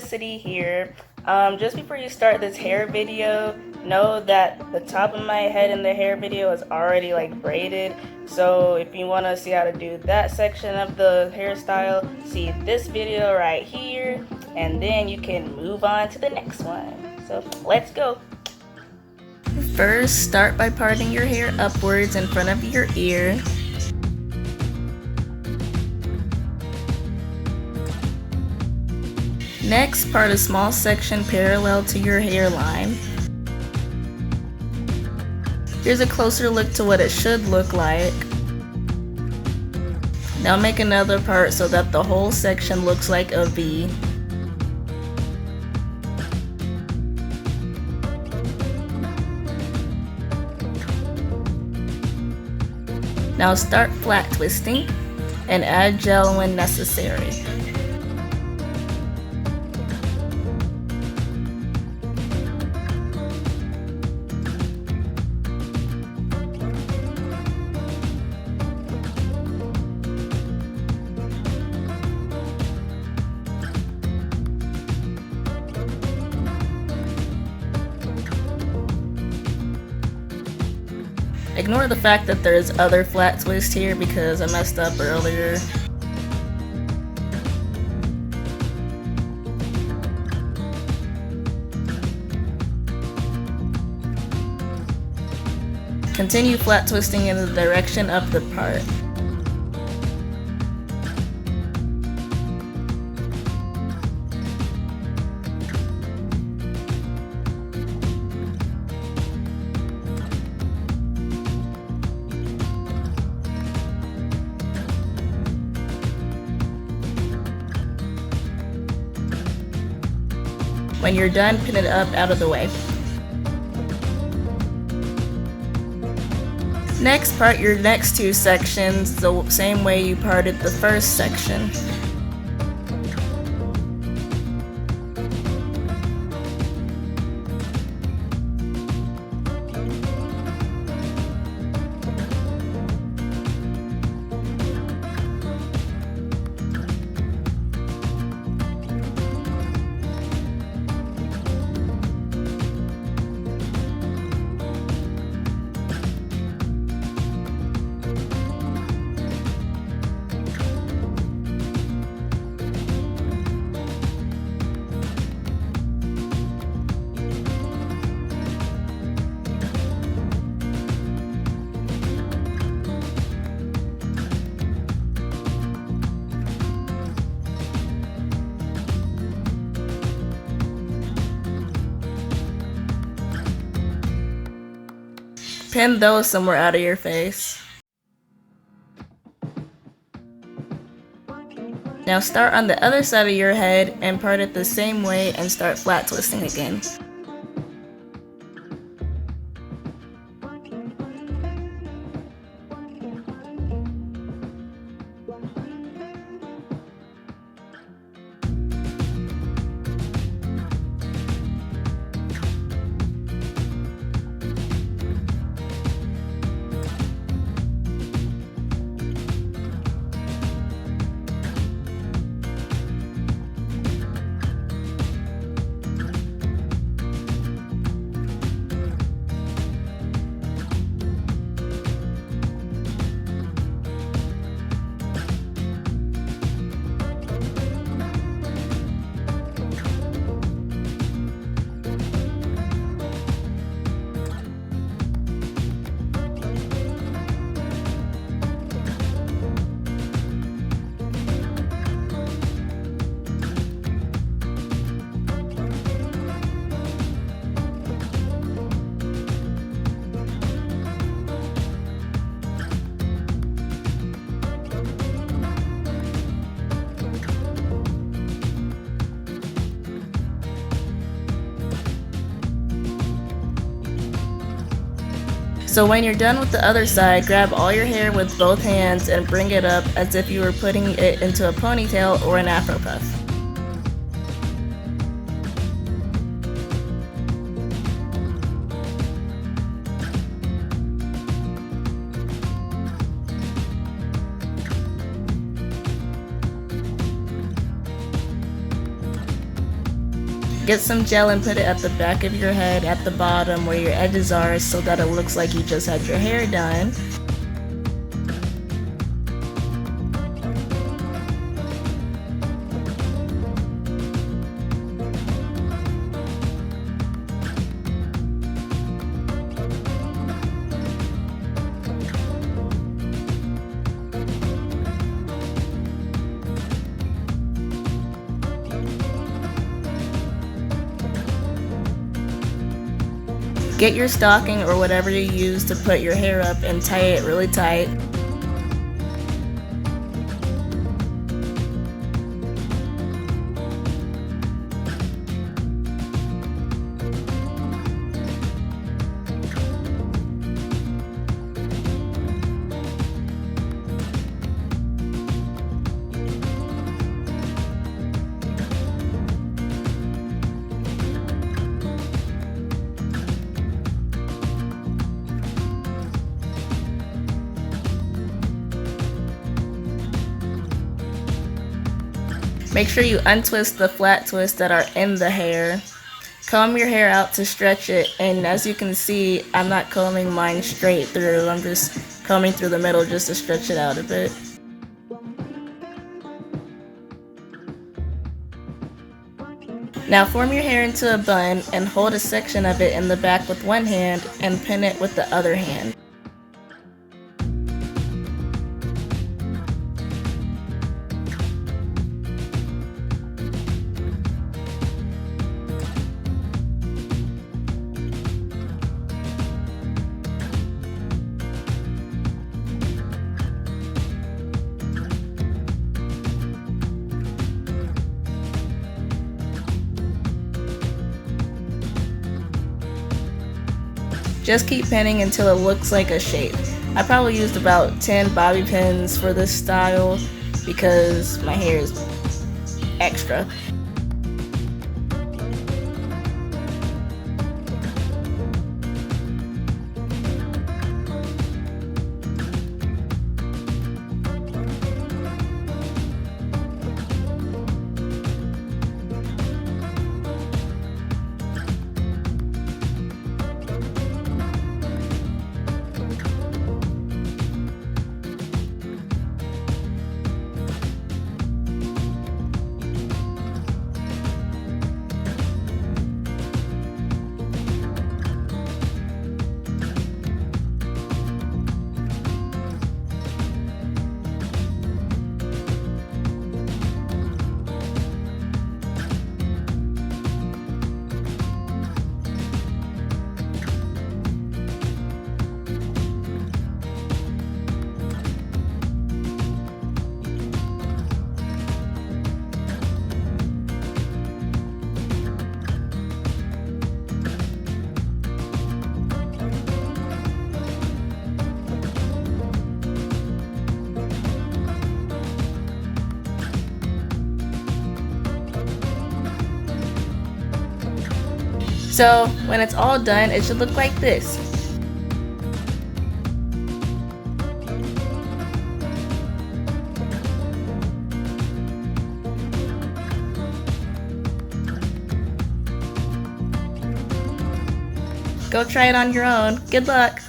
simplicity here. Just before you start this hair video, know that the top of my head in the hair video is already like braided. So if you want to see how to do that section of the hairstyle, see this video right here, and then you can move on to the next one. So let's go. First, start by parting your hair upwards in front of your ear. Next, part a small section parallel to your hairline. Here's a closer look to what it should look like. Now make another part so that the whole section looks like a V. Now start flat twisting and add gel when necessary. Ignore the fact that there's other flat twist here because I messed up earlier. Continue flat twisting in the direction of the part. When you're done, pin it up out of the way. Next, part your next two sections the same way you parted the first section. Pin those somewhere out of your face. Now start on the other side of your head and part it the same way and start flat twisting again. So when you're done with the other side, grab all your hair with both hands and bring it up as if you were putting it into a ponytail or an afro puff. Get some gel and put it at the back of your head at the bottom where your edges are so that it looks like you just had your hair done. Get your stocking or whatever you use to put your hair up and tie it really tight. Make sure you untwist the flat twists that are in the hair. Comb your hair out to stretch it, and as you can see, I'm not combing mine straight through. I'm just combing through the middle just to stretch it out a bit. Now form your hair into a bun and hold a section of it in the back with one hand and pin it with the other hand. Just keep pinning until it looks like a shape. I probably used about 10 bobby pins for this style because my hair is extra. So when it's all done, it should look like this. Go try it on your own. Good luck!